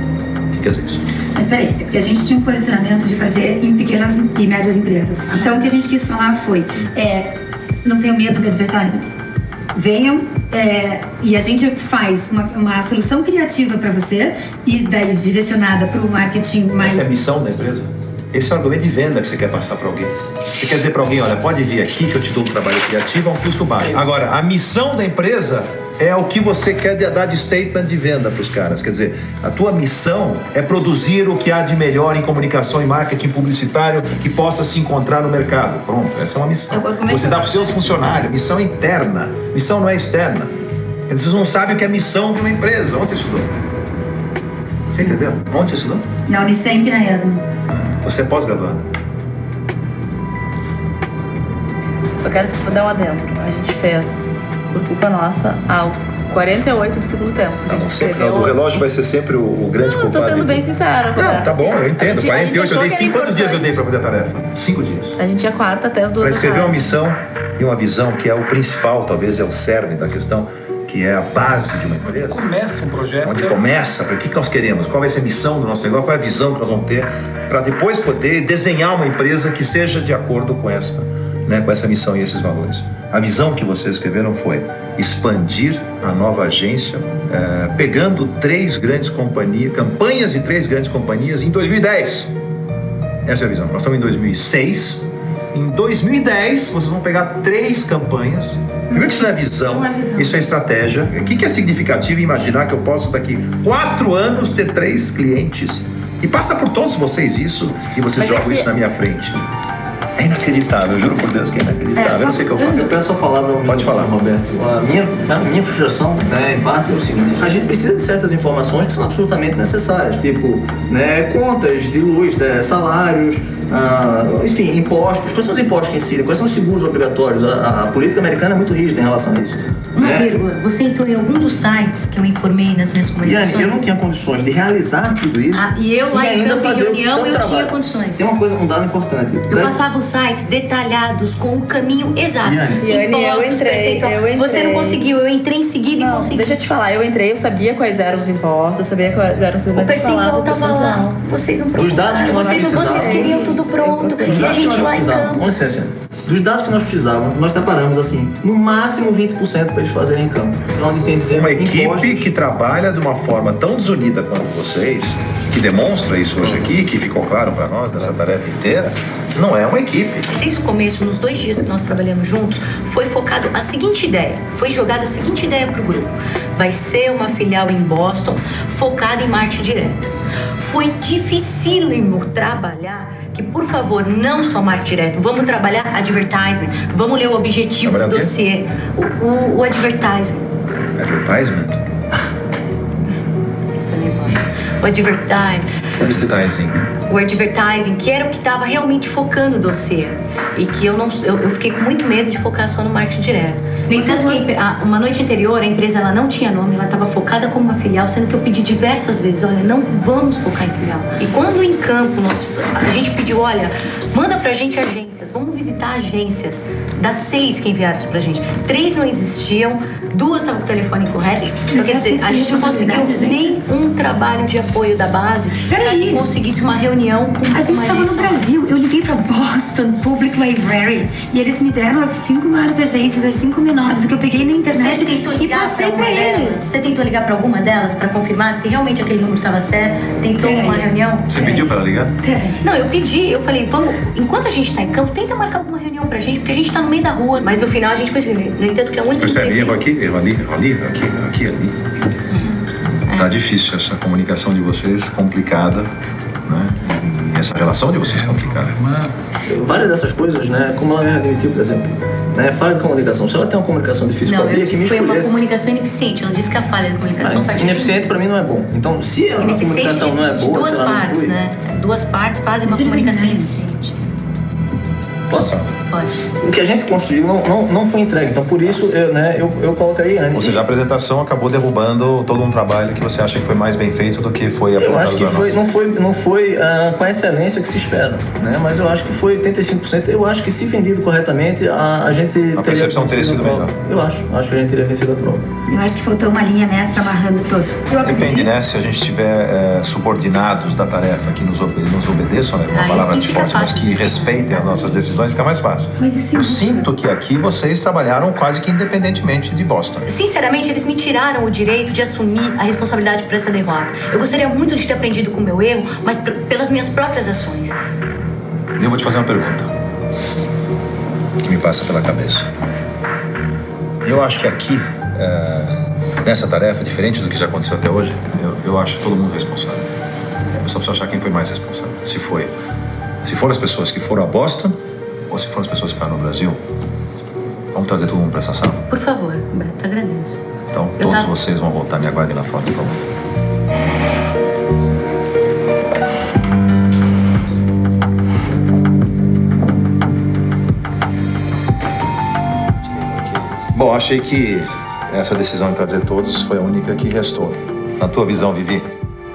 O que quer dizer isso? Mas peraí, porque a gente tinha um posicionamento de fazer em pequenas e médias empresas. Então o que a gente quis falar foi, não tenham medo de advertising. Venham e a gente faz uma solução criativa para você e daí direcionada para o marketing mais... Essa é a missão da empresa? Esse é o argumento de venda que você quer passar para alguém. Você quer dizer para alguém, olha, pode vir aqui que eu te dou um trabalho criativo a um custo baixo. Agora, a missão da empresa é o que você quer dar de statement de venda para os caras. Quer dizer, a tua missão é produzir o que há de melhor em comunicação e marketing publicitário que possa se encontrar no mercado. Pronto, essa é uma missão. Você dá para os seus funcionários, missão interna, missão não é externa. Vocês não sabem o que é missão de uma empresa. Onde você estudou? Você entendeu? Onde você estudou? Na Unicamp e na ESMA. Você é pós-graduado? Só quero dar um adendo. A gente fez, por culpa nossa, aos 48 do segundo tempo. O relógio vai ser sempre o grande culpado. Tô sendo bem sincera. Não, tá bom, eu entendo. 48, eu dei 5. Quantos dias eu dei para fazer a tarefa? 5 dias. A gente tinha quarta até as 2 da tarde. Para escrever uma missão e uma visão que é o principal, talvez é o cerne da questão, que é a base de uma empresa. Começa um projeto. Onde começa, o que nós queremos, qual vai ser a missão do nosso negócio, qual é a visão que nós vamos ter, para depois poder desenhar uma empresa que seja de acordo com essa missão e esses valores. A visão que vocês escreveram foi expandir a nova agência, pegando 3 grandes companhias, campanhas de 3 grandes companhias em 2010. Essa é a visão. Nós estamos em 2006. Em 2010, vocês vão pegar 3 campanhas. Primeiro que isso não é visão, isso é estratégia. O que é significativo imaginar que eu posso daqui 4 anos ter 3 clientes? E passa por todos vocês isso e vocês jogam isso na minha frente. É inacreditável, eu juro por Deus que é inacreditável. Eu não sei o que eu faço. Eu peço a palavra ao Pode falar, Roberto. A minha frustração, em parte, é o seguinte: a gente precisa de certas informações que são absolutamente necessárias, tipo, contas de luz, salários, enfim, impostos. Quais são os impostos que incidem? Quais são os seguros obrigatórios? A política americana é muito rígida em relação a isso. Uma vírgula, você entrou em algum dos sites que eu informei nas minhas comunicações? Yane, eu não tinha condições de realizar tudo isso. E eu lá em campo, em reunião, eu trabalho. tinha condições. Tem um dado importante. Eu passava os sites detalhados com o caminho exato. Yane, eu entrei. Você não conseguiu, eu entrei em seguida e consegui. Deixa eu te falar, eu entrei, eu sabia quais eram os impostos, eu sabia quais eram os... O percentual estava lá, vocês não procuraram. Vocês queriam tudo pronto e a gente lá em campo. Com licença, dos dados que nós precisávamos, nós separamos assim, no máximo 20% para eles fazerem em campo. Onde tem uma equipe que trabalha de uma forma tão desunida quanto vocês, que demonstra isso hoje aqui, que ficou claro para nós nessa tarefa inteira, não é uma equipe. Desde o começo, nos 2 dias que nós trabalhamos juntos, foi focado a seguinte ideia, foi jogada a seguinte ideia para o grupo. Vai ser uma filial em Boston focada em marketing direto. Foi dificílimo trabalhar que, por favor, não só marketing direto, vamos trabalhar advertisement, vamos ler o objetivo do dossiê, o advertisement. Advertisement? O advertising. Publicitizing. O advertising, que era o que estava realmente focando o dossiê. E que eu fiquei com muito medo de focar só no marketing direto. No entanto, uma noite anterior, a empresa ela não tinha nome, ela estava focada como uma filial, sendo que eu pedi diversas vezes, olha, não vamos focar em filial. E quando em campo a gente pediu, olha, manda pra gente agências, vamos visitar agências. Das 6 que enviaram isso pra gente, 3 não existiam, 2 estavam com o telefone incorreto. Quer dizer, a gente não conseguiu nenhum trabalho de apoio da base para que conseguisse uma reunião com a gente estava no Brasil, eu liguei pra Boston Public Library e eles me deram as 5 maiores agências, as 5 menores, que eu peguei na internet e passei pra eles. Você tentou ligar pra alguma delas pra confirmar se realmente aquele número estava certo? Tentou uma reunião? Você pediu para ligar? Não, eu pedi, eu falei, vamos, enquanto a gente tá em campo, tenta marcar alguma reunião pra gente, porque a gente tá no meio da rua, mas no final a gente conseguiu. No entanto, que é a única percebe, erro aqui, erro ali, aqui. Tá difícil essa comunicação de vocês, complicada, né? E essa relação de vocês complicada. Várias dessas coisas, como ela me admitiu, por exemplo, falha de comunicação. Se ela tem uma comunicação difícil com a Bia, que me escolhesse... Foi uma comunicação ineficiente, eu não disse que a falha de comunicação tá ineficiente para mim não é bom. Então, se a comunicação não é boa, duas partes, 2 partes fazem uma comunicação ineficiente. Posso? Pode. O que a gente construiu não foi entregue, então por isso eu colocaria antes. Ou seja, a apresentação acabou derrubando todo um trabalho que você acha que foi mais bem feito do que foi Eu apresentado. acho que não foi com a excelência que se espera, né? Mas eu acho que foi 85%. Eu acho que se vendido corretamente, a gente a percepção teria sido melhor. Eu acho que a gente teria vencido a prova. Eu acho que faltou uma linha mestra amarrando todo. Depende, né? Se a gente tiver subordinados da tarefa que nos obedeçam, né? Uma palavra de forte, mas que respeitem as nossas decisões, fica mais fácil. Eu sinto que aqui vocês trabalharam quase que independentemente de Boston. Sinceramente, eles me tiraram o direito de assumir a responsabilidade por essa derrota. Eu gostaria muito de ter aprendido com o meu erro, mas pelas minhas próprias ações. Eu vou te fazer uma pergunta que me passa pela cabeça. Eu acho que aqui, nessa tarefa, diferente do que já aconteceu até hoje, eu acho todo mundo responsável. Eu só preciso achar quem foi mais responsável. Se foram as pessoas que foram a Boston ou se foram as pessoas que ficaram no Brasil, vamos trazer todo mundo para essa sala? Por favor, Humberto, agradeço. Então, todos vocês vão voltar. Me aguardem lá fora, por favor. Bom, achei que essa decisão de trazer todos foi a única que restou. Na tua visão, Vivi,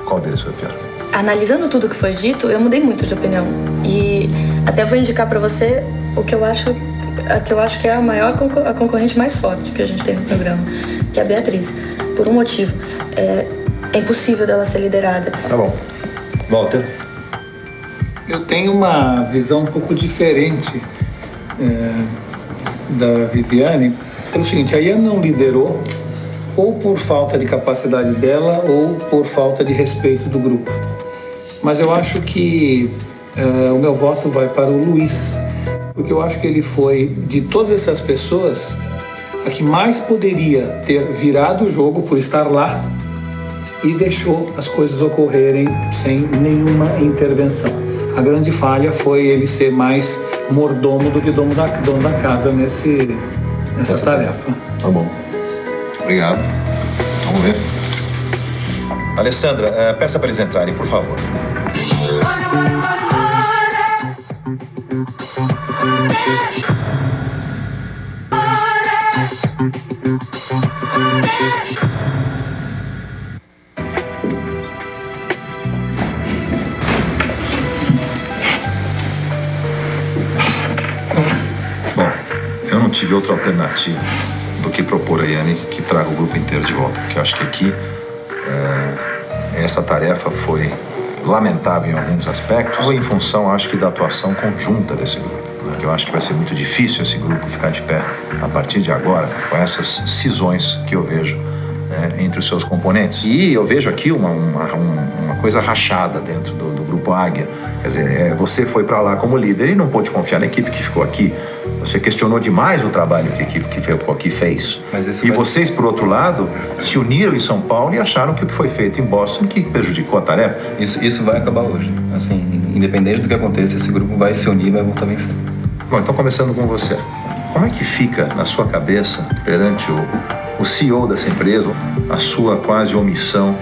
qual deles foi o pior? Analisando tudo que foi dito, eu mudei muito de opinião. E até vou indicar para você o que eu acho que é a concorrente mais forte que a gente tem no programa, que é a Beatriz. Por um motivo, é impossível dela ser liderada. Tá bom. Walter? Eu tenho uma visão um pouco diferente da Viviane. Pelo seguinte, a Ian não liderou ou por falta de capacidade dela ou por falta de respeito do grupo. Mas eu acho que o meu voto vai para o Luiz, porque eu acho que ele foi, de todas essas pessoas, a que mais poderia ter virado o jogo por estar lá e deixou as coisas ocorrerem sem nenhuma intervenção. A grande falha foi ele ser mais mordomo do que dono da casa nessa tarefa. Tá bom. Obrigado. Vamos ver. Alessandra, peça para eles entrarem, por favor. Bom, eu não tive outra alternativa do que propor a Yane que traga o grupo inteiro de volta, porque eu acho que aqui essa tarefa foi lamentável em alguns aspectos, em função, acho que, da atuação conjunta desse grupo. Eu acho que vai ser muito difícil esse grupo ficar de pé a partir de agora, com essas cisões que eu vejo entre os seus componentes. E eu vejo aqui uma coisa rachada dentro do grupo Águia. Quer dizer, você foi para lá como líder e não pôde confiar na equipe que ficou aqui. Você questionou demais o trabalho que a equipe que ficou aqui fez. Vocês, por outro lado, se uniram em São Paulo e acharam que o que foi feito em Boston que prejudicou a tarefa. Isso vai acabar hoje. Assim, independente do que aconteça, esse grupo vai se unir e vai voltar a vencer. Bom, então começando com você. Como é que fica na sua cabeça, perante o CEO dessa empresa, a sua quase omissão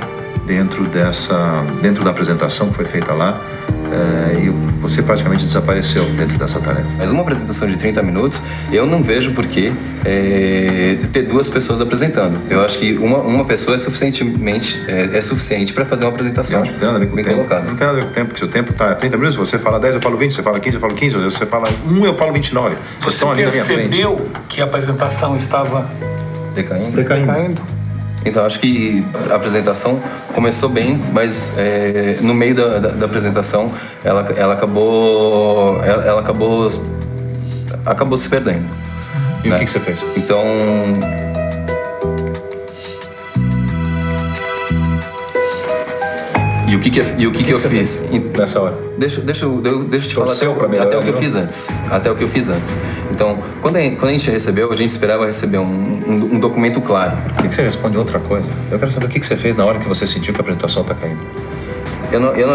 dentro da apresentação que foi feita lá, e você praticamente desapareceu dentro dessa tarefa? Mas uma apresentação de 30 minutos, eu não vejo por que ter duas pessoas apresentando. Eu acho que uma pessoa é suficiente para fazer uma apresentação. Eu acho que tem nada a ver com o tempo. Não tem nada a ver com o tempo, porque se o tempo está 30 minutos, você fala 10, eu falo 20, você fala 15, eu falo 15, você fala 1, eu falo 29. Vocês estão ali na minha frente. Você percebeu que a apresentação estava decaindo? Então, acho que a apresentação começou bem, mas no meio da apresentação ela acabou se perdendo. E né? O que você fez? Então... E o que eu fiz nessa hora? Deixa eu te falar até o que eu fiz antes. Então, quando a gente recebeu, a gente esperava receber um documento claro. Por que você responde outra coisa? Eu quero saber o que você fez na hora que você sentiu que a apresentação está caindo. Eu não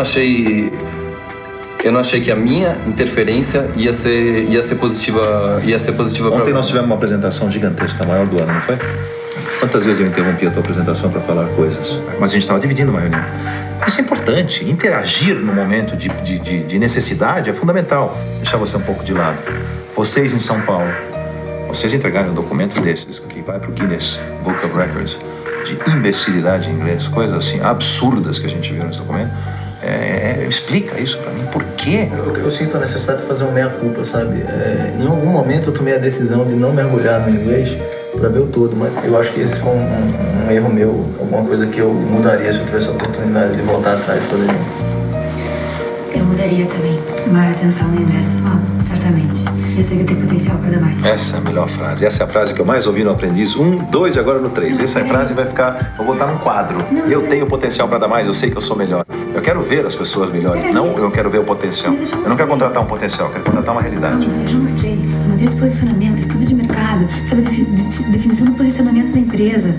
achei que a minha interferência ia ser positiva. Ontem nós tivemos uma apresentação gigantesca, a maior do ano, não foi? Quantas vezes eu interrompi a tua apresentação para falar coisas? Mas a gente estava dividindo uma reunião. Isso é importante. Interagir no momento de necessidade é fundamental. Deixar você um pouco de lado. Vocês em São Paulo, vocês entregarem um documento desses, que vai para o Guinness Book of Records, de imbecilidade em inglês, coisas assim absurdas que a gente viu nesse documento, explica isso para mim. Por quê? Eu sinto a necessidade de fazer um meia-culpa, sabe? Em algum momento eu tomei a decisão de não mergulhar no inglês para ver o todo, mas eu acho que esse foi um erro meu, alguma coisa que eu mudaria se eu tivesse a oportunidade de voltar atrás e fazer. Eu mudaria também. Maior atenção no inglês. Certamente. Eu sei que tem potencial para dar mais. Essa é a melhor frase. Essa é a frase que eu mais ouvi no Aprendiz 1, 2 e agora no 3. Essa frase vai ficar, vou botar num quadro. Eu tenho potencial para dar mais, eu sei que eu sou melhor. Eu quero ver as pessoas melhores, não eu quero ver o potencial. Eu não quero contratar um potencial, eu quero contratar uma realidade. Eu já mostrei. A matriz de posicionamento, estudo de mercado, sabe, definição do posicionamento da empresa.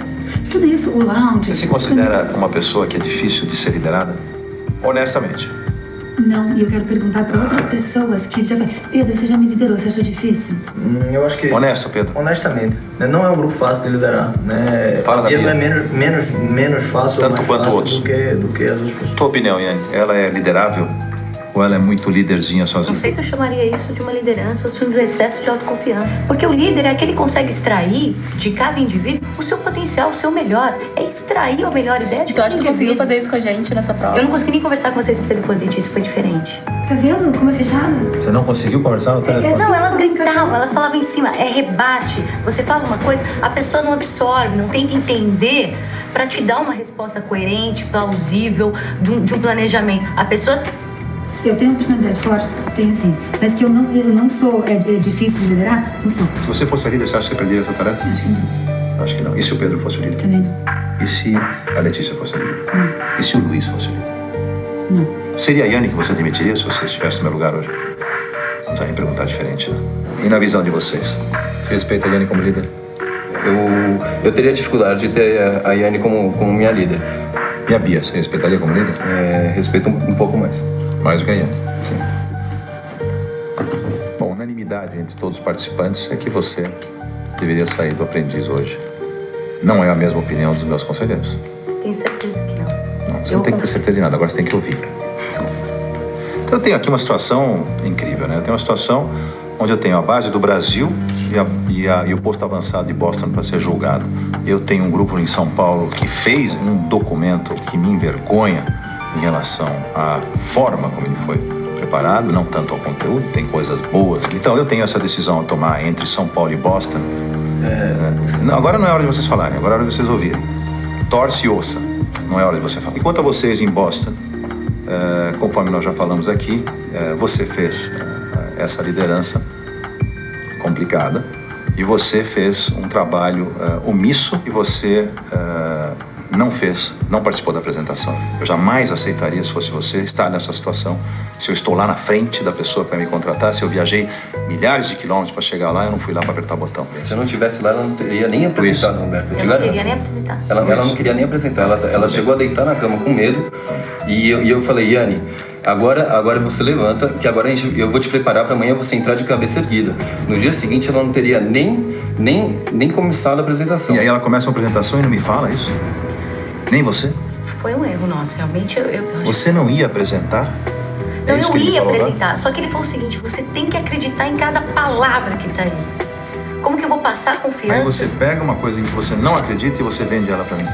Tudo isso, o lounge. Você se considera uma pessoa que é difícil de ser liderada? Honestamente. Não, e eu quero perguntar para outras pessoas que já... Pedro, você já me liderou, você achou difícil? Eu acho que... Honesto, Pedro. Honestamente. Não é um grupo fácil de liderar, né? Fala da Ele é menos fácil tanto ou mais quanto fácil outros. do que as outras pessoas. Tua opinião, Iane, ela é liderável? Ou ela é muito líderzinha sozinha? Não sei se eu chamaria isso de uma liderança ou de um excesso de autoconfiança. Porque o líder é aquele que consegue extrair de cada indivíduo o seu potencial, o seu melhor. É extrair a melhor ideia de cada indivíduo. Tu acha que tu conseguiu fazer isso com a gente nessa prova? Eu não consegui nem conversar com vocês no telefone, isso foi diferente. Tá vendo como é fechado? Você não conseguiu conversar no telefone? Não, elas gritavam, elas falavam em cima, é rebate. Você fala uma coisa, a pessoa não absorve, não tenta entender para te dar uma resposta coerente, plausível, de um planejamento. A pessoa... Eu tenho uma personalidade forte, tenho sim. Mas que eu não sou, é difícil de liderar? Não sou. Se você fosse a líder, você acha que você perderia essa tarefa? Acho que não. Acho que não. E se o Pedro fosse o líder? Também não. E se a Letícia fosse a líder? Não. E se o Luiz fosse o líder? Não. Seria a Iane que você admitiria se você estivesse no meu lugar hoje? Não precisa nem perguntar diferente, né? E na visão de vocês? Você respeita a Iane como líder? Eu teria dificuldade de ter a Iane como minha líder. E a Bia, você respeitaria como líder? Respeito um pouco mais. Mais do que a Iane? Sim. Bom, unanimidade entre todos os participantes é que você deveria sair do Aprendiz hoje. Não é a mesma opinião dos meus conselheiros. Tenho certeza que não. Não, você não tem que ter certeza de nada, agora você tem que ouvir. Então eu tenho aqui uma situação incrível, né? Eu tenho uma situação onde eu tenho a base do Brasil e o posto avançado de Boston para ser julgado. Eu tenho um grupo em São Paulo que fez um documento que me envergonha em relação à forma como ele foi preparado, não tanto ao conteúdo, tem coisas boas. Então eu tenho essa decisão a tomar entre São Paulo e Boston. Não, agora não é hora de vocês falarem, agora é hora de vocês ouvirem. Torce e ouça, não é hora de você falar. Enquanto a vocês em Boston, conforme nós já falamos aqui, você fez essa liderança complicada e você fez um trabalho omisso e você não participou da apresentação. Eu jamais aceitaria, se fosse você, estar nessa situação. Se eu estou lá na frente da pessoa que vai me contratar, se eu viajei milhares de quilômetros para chegar lá, eu não fui lá para apertar o botão. Se eu não estivesse lá, ela não teria nem apresentado, Roberto. Eu não queria nem apresentar. Ela não queria nem apresentar. Ela chegou a deitar na cama com medo e eu falei, Iane, agora você levanta, que agora eu vou te preparar para amanhã você entrar de cabeça erguida. No dia seguinte, ela não teria nem começado a apresentação. E aí ela começa uma apresentação e não me fala isso? Nem você? Foi um erro nosso, realmente. Você não ia apresentar? Não, eu ia apresentar. Só que ele falou o seguinte, você tem que acreditar em cada palavra que tá aí. Como que eu vou passar confiança? Aí você pega uma coisa em que você não acredita e você vende ela pra mim.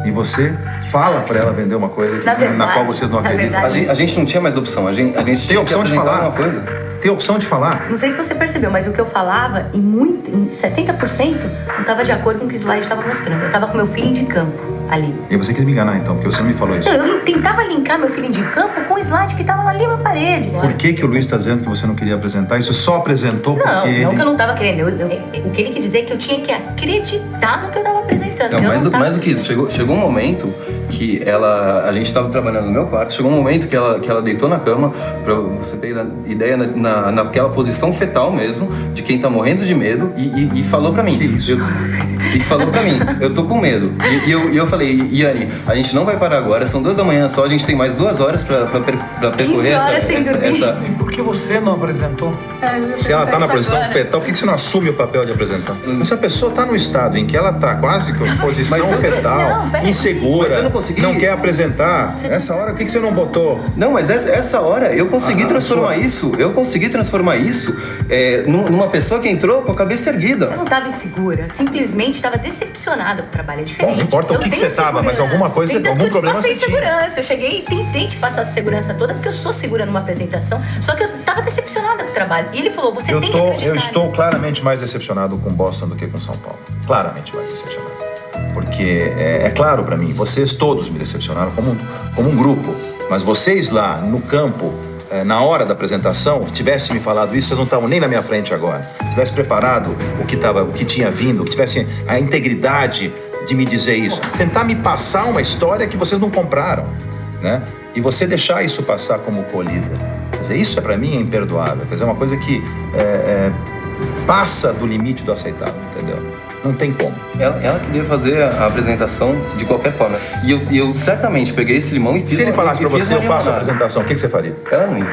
E você fala pra ela vender uma coisa na qual vocês não acreditam. A gente não tinha mais opção. A gente tem opção de falar uma coisa. Tem opção de falar. Não sei se você percebeu, mas o que eu falava, em 70%, não estava de acordo com o que o slide estava mostrando. Eu estava com meu feeling de campo ali. E você quis me enganar então, porque você não me falou isso. Eu tentava linkar meu feeling de campo com o slide que estava ali na parede. Por que o Luiz está dizendo que você não queria apresentar? Isso só apresentou porque... Não que eu não estava querendo. O que ele quis dizer é que eu tinha que acreditar no que eu estava apresentando. Não, mais do que isso. Chegou um momento que a gente estava trabalhando no meu quarto, chegou um momento que ela deitou na cama, para você ter ideia, naquela posição fetal mesmo, de quem tá morrendo de medo, e falou para mim. E falou para mim, eu tô com medo. E eu falei, Yane, a gente não vai parar agora, são 2 da manhã só, a gente tem mais 2 horas para percorrer essa... E por que você não apresentou? Se ela tá na posição fetal, por que você não assume o papel de apresentar? Se a pessoa tá no estado em que ela tá quase com posição fetal, insegura, não quer apresentar, essa hora, o que você não botou? Não, mas essa hora eu consegui transformar isso. Eu consegui transformar isso numa pessoa que entrou com a cabeça erguida. Eu não estava insegura, simplesmente estava decepcionada com o trabalho. É diferente. Bom, não importa o que você estava, mas alguma coisa, algum problema você tinha. Segurança. Eu cheguei e tentei te passar essa segurança toda, porque eu sou segura numa apresentação, só que eu estava decepcionada com o trabalho. E ele falou, você tem que acreditar. Eu estou claramente mais decepcionado com Boston do que com São Paulo. Claramente mais decepcionado. Porque é claro para mim, vocês todos me decepcionaram como um grupo, mas vocês lá no campo, na hora da apresentação, se tivesse me falado isso, vocês não estavam nem na minha frente agora. Se tivesse preparado o que tinha vindo, que tivesse a integridade de me dizer isso, tentar me passar uma história que vocês não compraram, né? E você deixar isso passar como co-líder. Quer dizer, isso para mim é imperdoável. Quer dizer, é uma coisa que passa do limite do aceitável, entendeu? Não tem como. Ela queria fazer a apresentação de qualquer forma. E eu certamente peguei esse limão e fiz... Se ele falasse pra você, eu faço a apresentação, o que você faria? Ela não ia.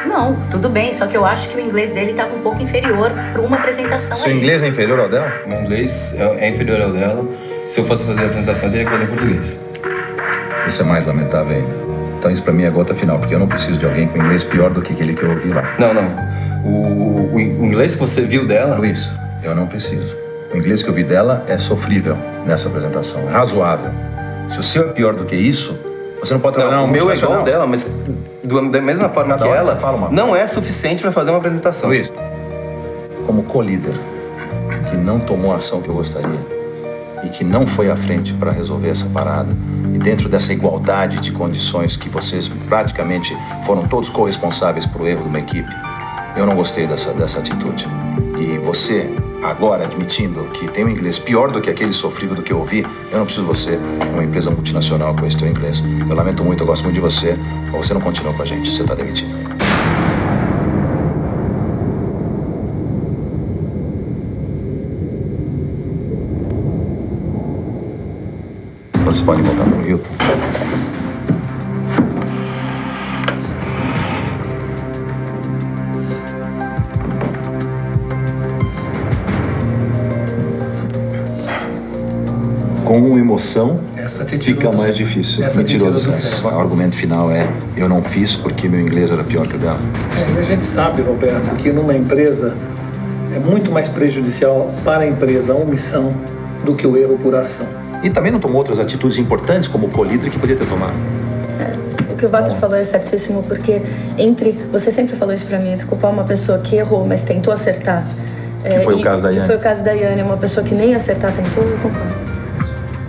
Não, tudo bem, só que eu acho que o inglês dele estava um pouco inferior para uma apresentação. Seu inglês é inferior ao dela? Meu inglês é inferior ao dela. Se eu fosse fazer a apresentação, eu teria que fazer em português. Isso é mais lamentável ainda. Então isso pra mim é gota final, porque eu não preciso de alguém com inglês pior do que aquele que eu ouvi lá. Não. O inglês que você viu dela... Luiz, eu não preciso. O inglês que eu vi dela é sofrível nessa apresentação, é razoável. Se o seu é pior do que isso, você não pode trabalhar. Não, o meu é igual dela, mas da mesma forma que ela, não é suficiente para fazer uma apresentação. Luiz, como co-líder, que não tomou a ação que eu gostaria e que não foi à frente para resolver essa parada, e dentro dessa igualdade de condições que vocês praticamente foram todos corresponsáveis por erro de uma equipe, eu não gostei dessa atitude. E você, agora admitindo que tem um inglês pior do que aquele sofrível do que eu ouvi, eu não preciso de você, uma empresa multinacional com esse teu inglês. Eu lamento muito, eu gosto muito de você, mas você não continua com a gente, você está demitido. Vocês podem voltar para o Hilton. Com emoção, fica mais difícil. Me tirou do senso. O argumento final é, eu não fiz porque meu inglês era pior que o dela. A gente sabe, Roberto, que numa empresa é muito mais prejudicial para a empresa a omissão do que o erro por ação. E também não tomou outras atitudes importantes, como o co-líder, que podia ter tomado. O que o Walter falou é certíssimo, porque você sempre falou isso pra mim, entre culpar uma pessoa que errou, mas tentou acertar. Que foi o caso da Yane. Que foi o caso da Yane, uma pessoa que nem acertar tentou, eu concordo.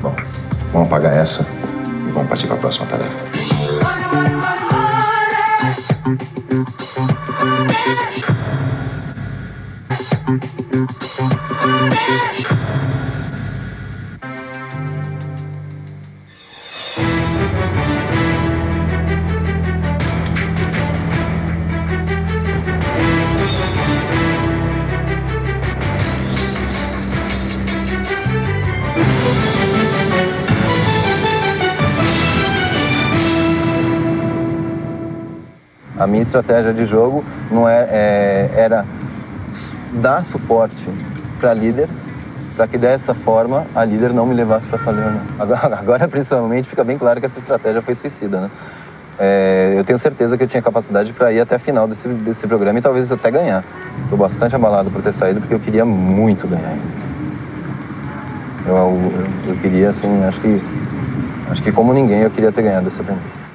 Bom, vamos apagar essa e vamos partir para a próxima tarefa. A minha estratégia de jogo não era dar suporte para a líder, para que dessa forma a líder não me levasse para essa reunião. Agora, principalmente, fica bem claro que essa estratégia foi suicida, né? Eu tenho certeza que eu tinha capacidade para ir até a final desse programa e talvez até ganhar. Estou bastante abalado por ter saído, porque eu queria muito ganhar. Eu queria, assim, acho que como ninguém eu queria ter ganhado essa premissa.